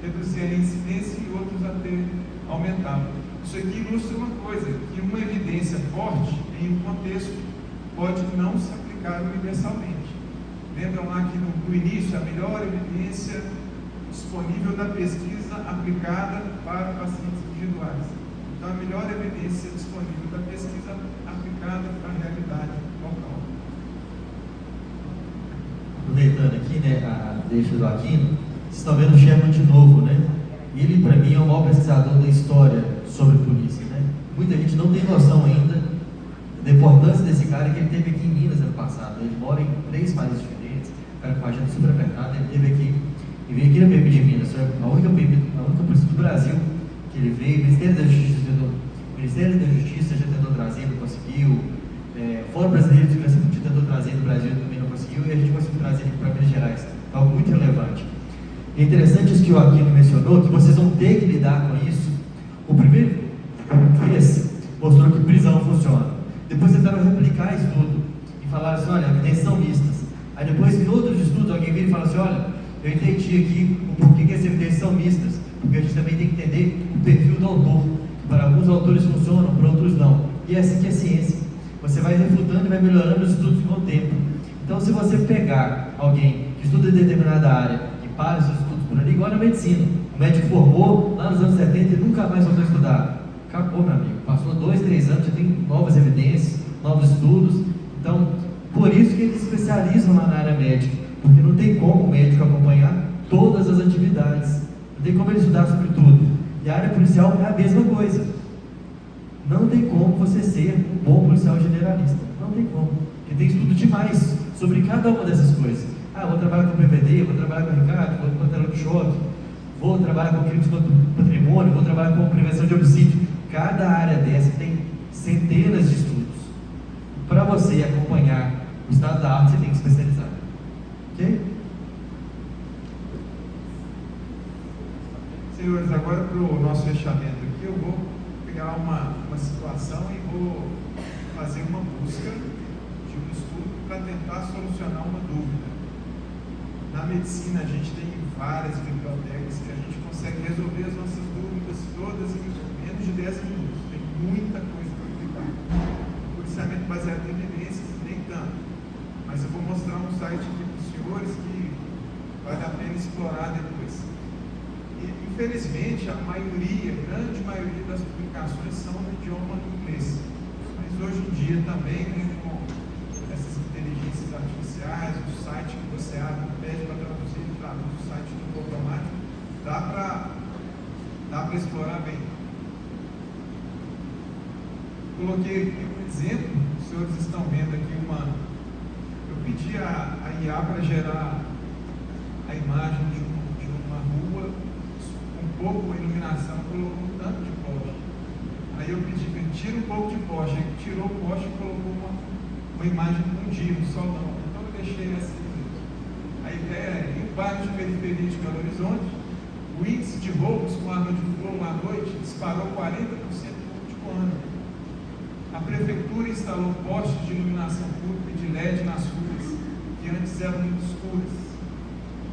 reduzia a reincidência e outros até aumentava. Isso aqui ilustra uma coisa, que uma evidência forte em um contexto, pode não se aplicar universalmente. Lembram lá que no início, a melhor evidência disponível da pesquisa aplicada para pacientes individuais. Então, a melhor evidência disponível da pesquisa aplicada para a realidade local. Aproveitando aqui, né, a deixa do Aquino, vocês estão vendo o Sherman de novo, né? Ele, para mim, é o maior pesquisador da história sobre polícia, né? Muita gente não tem noção ainda da importância desse cara, que ele teve aqui em Minas ano passado. Ele mora em 3 países diferentes, o cara com a agenda super apertada. Ele teve aqui, e veio aqui na PIB de Minas, a única polícia do Brasil que ele veio. O Ministério da Justiça já tentou trazer, não conseguiu. Fórum Brasileiro de Segurança Pública tentou trazer no Brasil, também não conseguiu, e a gente conseguiu trazer ele para Minas Gerais. Algo muito relevante. É interessante isso que o Aquino mencionou, que vocês vão ter que lidar com isso. O primeiro que fez mostrou que prisão funciona. Depois tentaram replicar isso tudo e falaram assim: olha, evidências são mistas. Aí depois, em outros estudos, alguém veio e falou assim: olha, eu entendi aqui o porquê que as evidências são mistas, porque a gente também tem que entender o perfil do autor. Para alguns autores funcionam, para outros não. E é assim que é ciência. Você vai refutando e vai melhorando os estudos com o tempo. Então, se você pegar alguém que estuda em determinada área e para os seus estudos por ali, igual na medicina, o médico formou lá nos anos 70 e nunca mais voltou a estudar. Acabou, meu amigo. Passou 2, 3 anos, já tem novas evidências, novos estudos. Então, por isso que eles se especializam lá na área médica, porque não tem como o médico acompanhar todas as atividades. Não tem como ele estudar sobre tudo. E a área policial é a mesma coisa. Não tem como você ser um bom policial generalista. Não tem como. Porque tem estudo demais sobre cada uma dessas coisas. Ah, vou trabalhar com PVD, vou trabalhar com RCAT, vou contra o choque, vou trabalhar com crimes contra o patrimônio, vou trabalhar com prevenção de homicídio. Cada área dessa tem centenas de estudos. Para você acompanhar o estado da arte, você tem que se especializar. Ok? Senhores, agora para o nosso fechamento aqui, eu vou pegar uma situação e vou fazer uma busca de um estudo para tentar solucionar uma dúvida. Na medicina, a gente tem várias bibliotecas que a gente consegue resolver as nossas dúvidas todas em menos de 10 minutos. Tem muita coisa para aplicar. Policiamento baseado em evidências, nem tanto. Mas eu vou mostrar um site aqui para os senhores que vale a pena explorar depois. Infelizmente, a grande maioria das publicações são no idioma inglês. Mas hoje em dia também, né, com essas inteligências artificiais, o site que você abre, pede para traduzir, traduz o site do automático, dá para explorar bem. Coloquei aqui um exemplo, os senhores estão vendo aqui eu pedi a IA para gerar a imagem de uma rua com pouco iluminação, colocou um tanto de poste. Aí eu pedi que ele tire um pouco de poste, ele tirou o poste e colocou uma imagem com um dia, um solão. Então eu deixei assim. A ideia é, em bairros de periferia de Belo Horizonte, o índice de roubos com arma de fogo à noite disparou 40% no último ano. A prefeitura instalou postes de iluminação pública e de LED nas ruas, que antes eram muito escuras.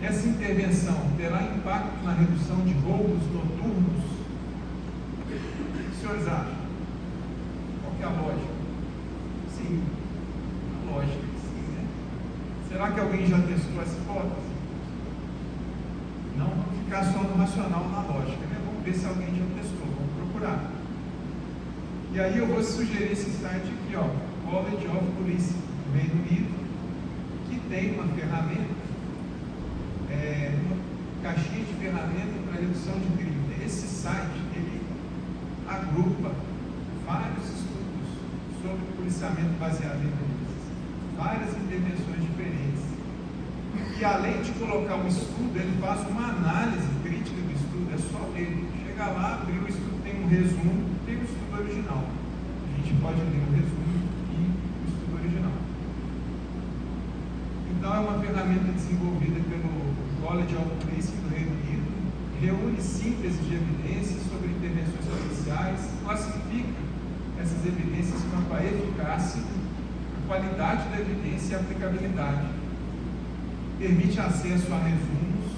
Essa intervenção terá impacto na redução de roubos noturnos? O que os senhores acham? Qual que é a lógica? Sim, a lógica, sim, né? Será que alguém já testou essa hipótese? Não vamos ficar só no racional, na lógica, né? Vamos ver se alguém já testou, vamos procurar. E aí eu vou sugerir esse site aqui, ó, College of Police, do Reino Unido, que tem uma ferramenta, uma caixinha de ferramenta para redução de crime. Esse site, ele agrupa vários estudos sobre policiamento baseado em evidências, várias intervenções diferentes. E além de colocar um estudo, ele faz uma análise crítica do estudo, é só ler. Chega lá, abrir o estudo, tem um resumo, tem o estudo original. A gente pode ler o resumo e o estudo original. Então é uma ferramenta desenvolvida pelo College of Police do Reino Unido, reúne síntese de evidências sobre intervenções policiais, classifica essas evidências quanto à eficácia, a qualidade da evidência e a aplicabilidade. Permite acesso a resumos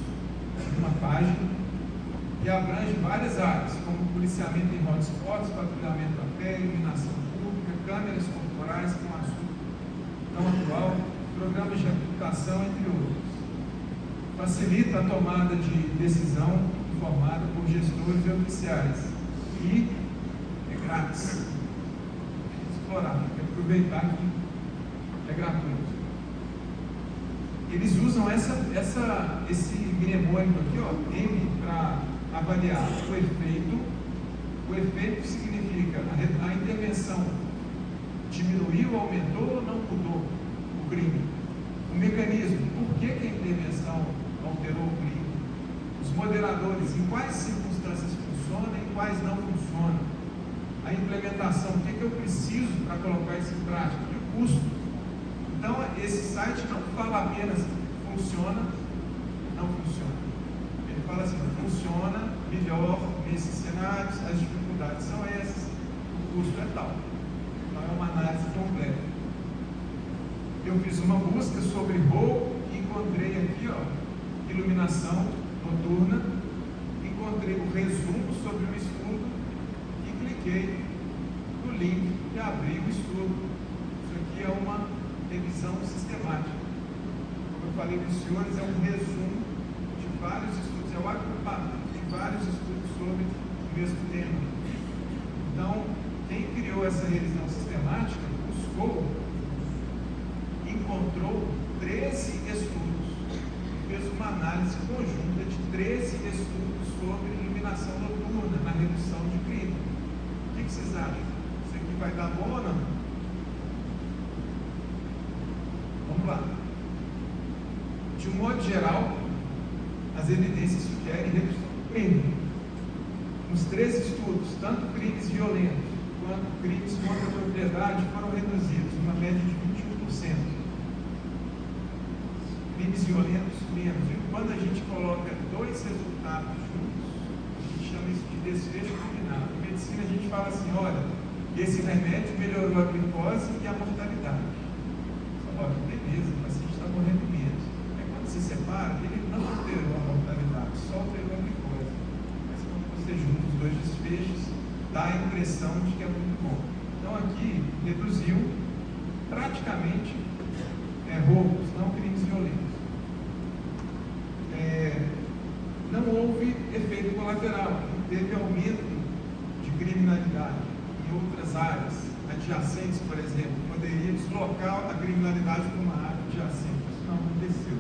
de uma página e abrange várias áreas, como policiamento em hotspots, patrulhamento a pé, iluminação pública, câmeras temporais, que é um assunto tão atual, programas de habitação, entre outros. Facilita a tomada de decisão informada por gestores e oficiais. E é grátis. Explorar, aproveitar que é gratuito. Eles usam esse mnemônico aqui, ó, M, para avaliar o efeito. O efeito significa a intervenção diminuiu, aumentou ou não mudou o crime. O mecanismo, por que a intervenção alterou o crime? Os moderadores, em quais circunstâncias funciona e em quais não funciona. A implementação, o que eu preciso para colocar isso em prática? E o custo. Então, esse site não fala apenas funciona, não funciona. Ele fala assim, funciona melhor nesses cenários, as dificuldades são essas, o custo é tal. Então, é uma análise completa. Eu fiz uma busca sobre roubo e encontrei aqui, ó, iluminação noturna, encontrei o resumo sobre o estudo e cliquei no link e abri o estudo. Isso aqui é uma revisão sistemática. Como eu falei para os senhores, é um resumo de vários estudos, é o agrupamento de vários estudos sobre o mesmo tema. Então, quem criou essa revisão sistemática buscou, encontrou 13 estudos, fez uma análise conjunta de 13 estudos sobre iluminação noturna na redução de crime. O que vocês acham? Isso aqui vai dar bom ou não? Vamos lá. De um modo geral, as evidências sugerem redução do crime. Nos 13 estudos, tanto crimes violentos quanto crimes contra a propriedade foram reduzidos, uma média de 21%. Crimes violentos menos. E quando a gente coloca dois resultados juntos, a gente chama isso de desfecho combinado. Em medicina a gente fala assim, olha, esse remédio melhorou a glicose e a mortalidade. Olha, beleza, o paciente está morrendo menos. Aí quando se separa, ele não alterou a mortalidade, só alterou a glicose. Mas quando você junta os dois desfechos, dá a impressão de que é muito bom. Então aqui reduziu praticamente roubos, não crimes violentos. Não houve efeito colateral, não teve aumento de criminalidade em outras áreas adjacentes, por exemplo. Poderia deslocar a criminalidade para uma área adjacente. Isso não aconteceu.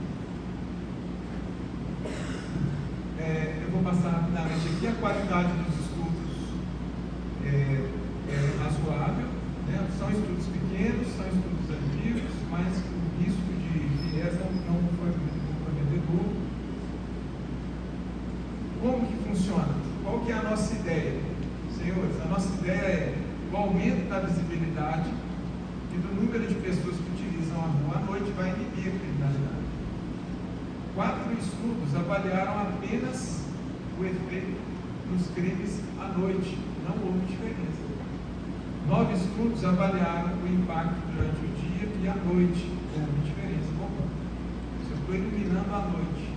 Eu vou passar rapidamente aqui. A qualidade dos estudos é razoável, né? São estudos pequenos, são estudos antigos, mas o risco de viés não foi muito comprometedor. Como que funciona? Qual que é a nossa ideia? Senhores, a nossa ideia é o aumento da visibilidade e do número de pessoas que utilizam a rua à noite vai inibir a criminalidade. 4 estudos avaliaram apenas o efeito nos crimes à noite, não houve diferença. 9 estudos avaliaram o impacto durante o dia e à noite, houve diferença. Como? Se eu estou iluminando à noite,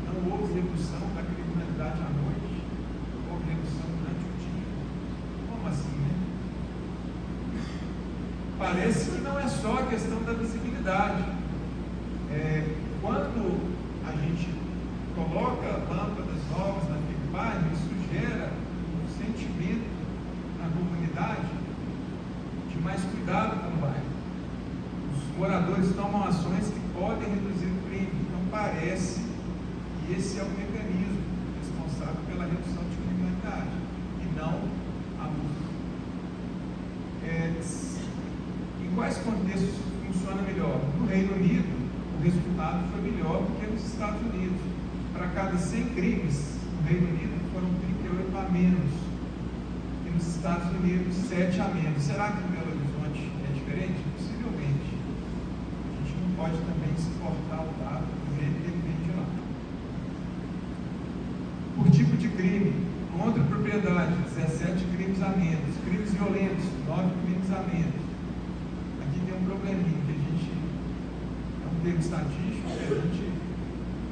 não houve redução da criminalidade à noite, houve redução durante o dia. Como assim, né? Parece que não é só a questão da visibilidade. Quando a gente coloca lâmpadas novas naquele bairro, isso gera um sentimento na comunidade de mais cuidado com o bairro. Os moradores tomam ações que podem reduzir o crime. Então parece que esse é o mecanismo responsável pela redução de criminalidade e não a música. Em quais contextos funciona melhor? No Reino Unido, o resultado foi melhor do que nos Estados Unidos. Para cada 100 crimes, no Reino Unido foram 38 a menos. E nos Estados Unidos, 7 a menos. Será que em Belo Horizonte é diferente? Possivelmente. A gente não pode também exportar o dado do jeito que ele vem de lá. Por tipo de crime, contra a propriedade, 17 crimes a menos. Crimes violentos, 9 crimes a menos. Aqui tem um probleminha que a gente, é um termo estatístico,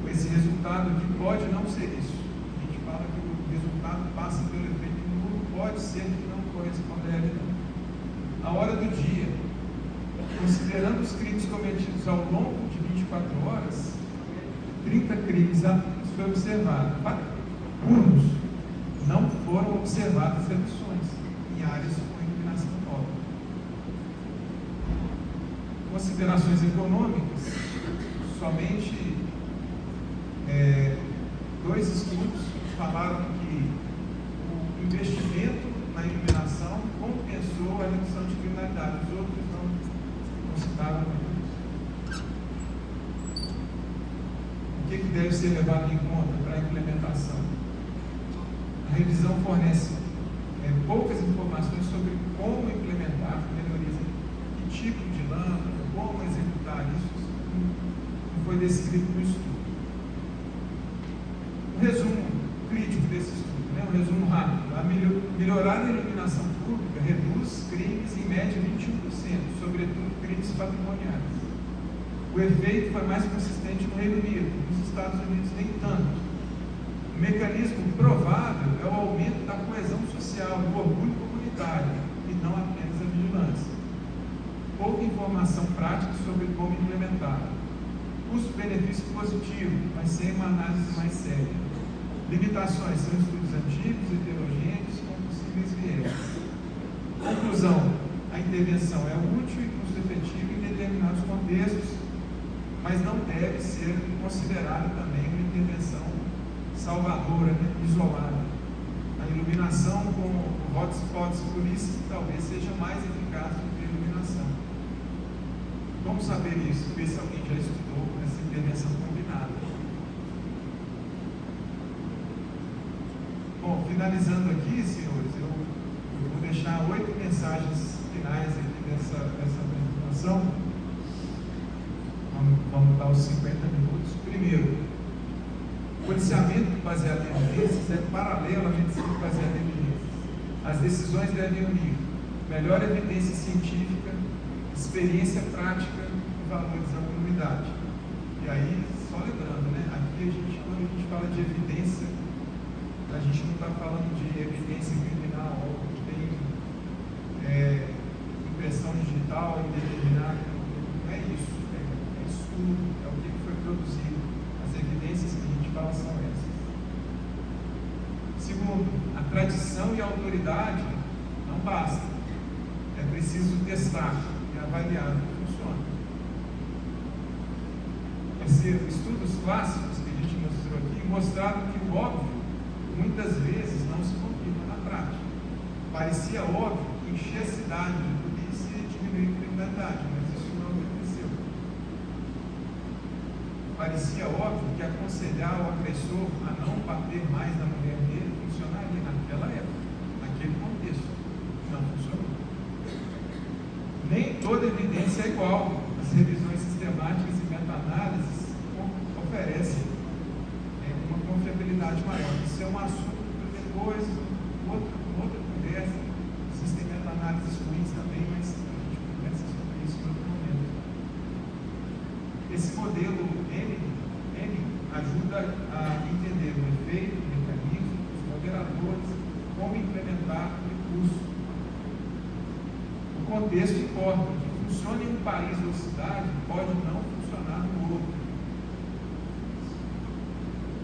esse resultado aqui pode não ser isso. A gente fala que o resultado passa pelo efeito nulo, pode ser que não corresponda à realidade. A hora do dia, considerando os crimes cometidos ao longo de 24 horas, 30 crimes foi observado. Puros, não foram observadas reduções em áreas com iluminação nova. Considerações econômicas, somente 2 estudos falaram que o investimento na iluminação compensou a redução de criminalidade. Os outros não citaram muito isso. O que deve ser levado em conta para a implementação? A revisão fornece poucas informações sobre como implementar melhorias, que tipo de lâmpada, como executar isso, não foi descrito no estudo. Um resumo crítico desse estudo, um resumo rápido: a melhorar a iluminação pública reduz crimes em média 21%, sobretudo crimes patrimoniais. O efeito foi mais consistente no Reino Unido, nos Estados Unidos nem tanto. O mecanismo provável é o aumento da coesão social, do orgulho comunitário, e não apenas a vigilância. Pouca informação prática sobre como implementar. Custo-benefício positivo, mas sem uma análise mais séria. Limitações: são estudos antigos, heterogêneos, com possíveis vieses. Conclusão: a intervenção é útil e custo-efetiva em determinados contextos, mas não deve ser considerada também uma intervenção salvadora, isolada. A iluminação com hotspots turísticos talvez seja mais eficaz do que a iluminação. Como saber isso? Ver se alguém já estudou essa intervenção combinada. Bom, finalizando aqui, senhores, eu vou deixar 8 mensagens finais aqui dessa apresentação. Vamos dar os 50 minutos. Primeiro, o policiamento baseado em evidências é paralelo à medicina baseada em evidências. As decisões devem unir melhor evidência científica, experiência prática e valores da comunidade. E aí, só lembrando, aqui quando a gente fala de evidência, a gente não está falando de evidência criminal, ou que tem impressão digital indeterminada. Não é isso. É estudo, é o que foi produzido. As evidências que a gente fala são essas. Segundo, a tradição e a autoridade não basta. É preciso testar e avaliar o que funciona. Terceiro, estudos clássicos que a gente mostrou aqui mostraram que o óbvio muitas vezes não se confirma na prática. Parecia óbvio que encher a cidade de polícia e diminuir a criminalidade, mas isso não aconteceu. Parecia óbvio que aconselhar o agressor a não bater mais na mulher dele funcionaria naquela época, naquele contexto. Não funcionou. Nem toda evidência é igual. As revisões sistemáticas e meta-análises oferecem uma confiabilidade maior. Isso é um assunto para depois, outra conversa. Existem meta-análises ruins também, mas a gente conversa sobre isso em outro momento. Esse modelo N ajuda a entender o efeito, o mecanismo, os moderadores, como implementar o recurso. O contexto importa. O que funciona em um país ou cidade pode não funcionar no outro.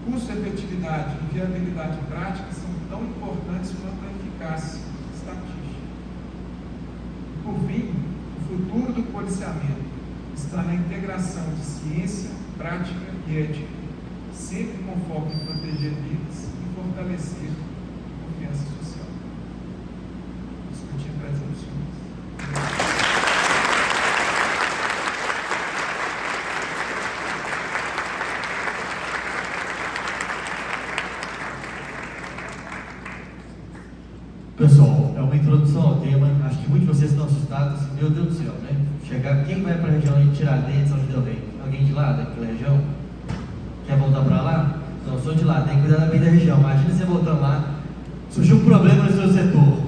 Custo, efetividade e viabilidade prática são tão importantes quanto a eficácia estatística. E, por fim, o futuro do policiamento está na integração de ciência, prática e ética, sempre com foco em proteger vidas e fortalecer a confiança social. Discutir resoluções. Pessoal, é uma introdução ao tema. Acho que muitos de vocês estão assustados. Meu Deus do céu, Chegar, quem vai para a região de Tiradentes, São José do Rei? Alguém de lá, daquela região? Quer voltar para lá? Não, sou de lá, tem que cuidar bem da região. Imagina você voltando lá, surgiu um problema no seu setor.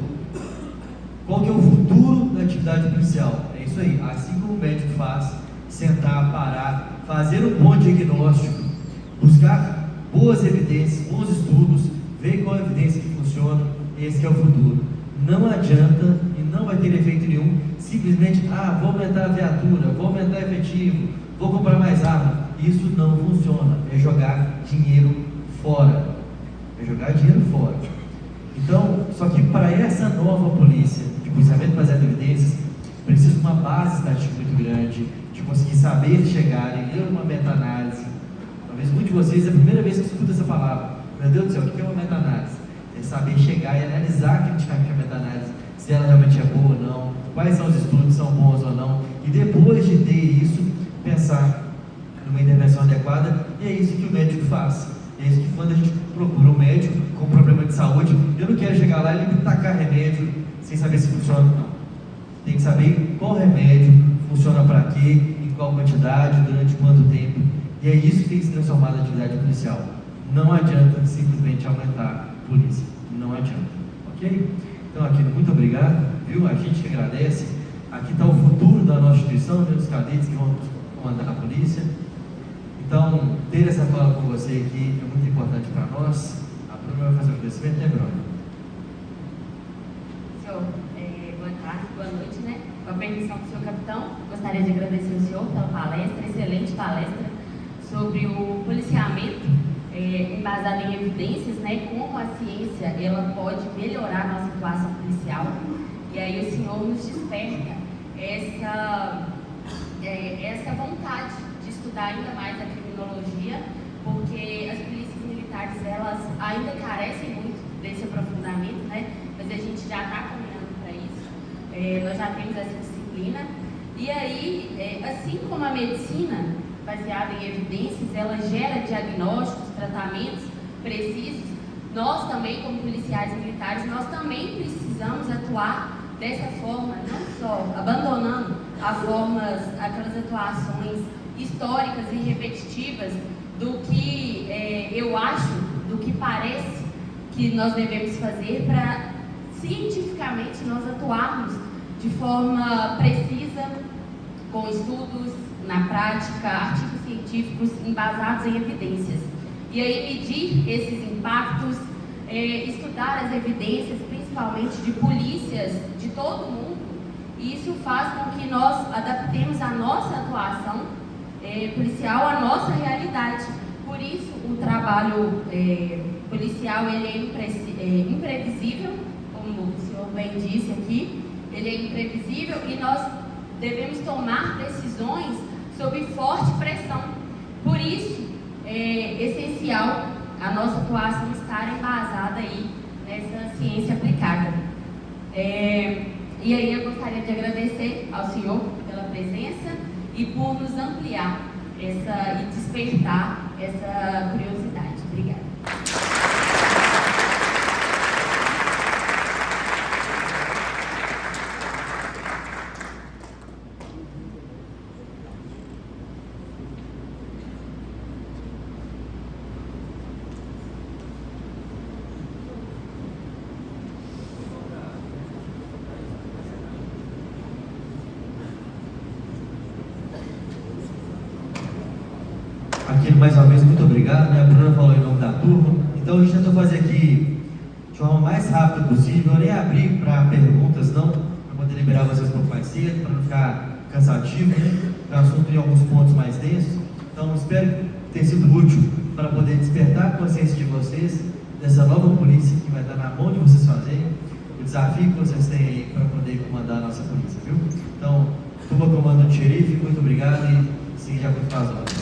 Qual que é o futuro da atividade policial? É isso aí, assim como o médico faz, sentar, parar, fazer um bom diagnóstico, buscar boas evidências, bons estudos, ver qual a evidência que funciona. Esse que é o futuro. Não adianta e não vai ter efeito nenhum simplesmente, vou aumentar a viatura, vou aumentar efetivo, vou comprar mais arma. Isso não funciona, é jogar dinheiro fora. É jogar dinheiro fora. Então, só que para essa nova polícia, de policiamento baseado em evidências, precisa de uma base estatística muito grande, de conseguir saber chegar e ler uma meta-análise. Talvez muitos de vocês é a primeira vez que escuta essa palavra. Meu Deus do céu, o que é uma meta-análise? É saber chegar e analisar criticamente a meta-análise, se ela realmente é boa ou não, quais são os estudos, são bons ou não, e depois de ter isso, pensar numa intervenção adequada, e é isso que o médico faz. É isso que quando a gente procura um médico com problema de saúde, eu não quero chegar lá e ele tacar remédio sem saber se funciona ou não. Tem que saber qual remédio funciona para quê, em qual quantidade, durante quanto tempo, e é isso que tem que se transformar na atividade policial. Não adianta simplesmente aumentar a polícia, não adianta, ok? Então, aqui, muito obrigado, viu? A gente que agradece. Aqui está o futuro da nossa instituição, né? Os cadetes que vão comandar a polícia. Então, ter essa fala com você aqui é muito importante para nós. A Bruna vai fazer o crescimento, né, Bruna? Senhor, boa tarde, boa noite, né? Com a permissão do senhor capitão, gostaria de agradecer ao senhor pela palestra, excelente palestra sobre o policiamento embasado em evidências, né? Como a ciência ela pode melhorar a nossa atuação policial. E aí o senhor nos desperta essa vontade de estudar ainda mais a criminologia, porque as polícias militares elas ainda carecem muito desse aprofundamento, né? Mas a gente já está caminhando para isso. Nós já temos essa disciplina. E aí, assim como a medicina baseada em evidências, ela gera diagnósticos, tratamentos precisos, nós também, como policiais militares, nós também precisamos atuar dessa forma, não só abandonando aquelas atuações históricas e repetitivas do que eu acho, do que parece que nós devemos fazer para cientificamente nós atuarmos de forma precisa, com estudos na prática, artigos científicos embasados em evidências. E aí medir esses impactos, estudar as evidências, principalmente de polícias de todo o mundo, e isso faz com que nós adaptemos a nossa atuação policial à nossa realidade. Por isso, o trabalho policial ele é imprevisível, como o senhor bem disse aqui, ele é imprevisível e nós devemos tomar decisões sob forte pressão. Por isso, é essencial a nossa atuação estar embasada aí nessa ciência aplicada. E aí eu gostaria de agradecer ao senhor pela presença e por nos ampliar e despertar essa curiosidade. Obrigada. Aqui, mais uma vez, muito obrigado, né? A Bruna falou em nome da turma. Então, a gente tentou fazer aqui de forma mais rápida possível, nem abrir para perguntas, não, para poder liberar vocês um pouco mais cedo, para não ficar cansativo, né? O assunto em alguns pontos mais densos. Então, espero ter sido útil para poder despertar a consciência de vocês dessa nova polícia que vai estar na mão de vocês fazerem, o desafio que vocês têm aí para poder comandar a nossa polícia, viu? Então, turma comandante xerife, muito obrigado e sim, já vou fazer.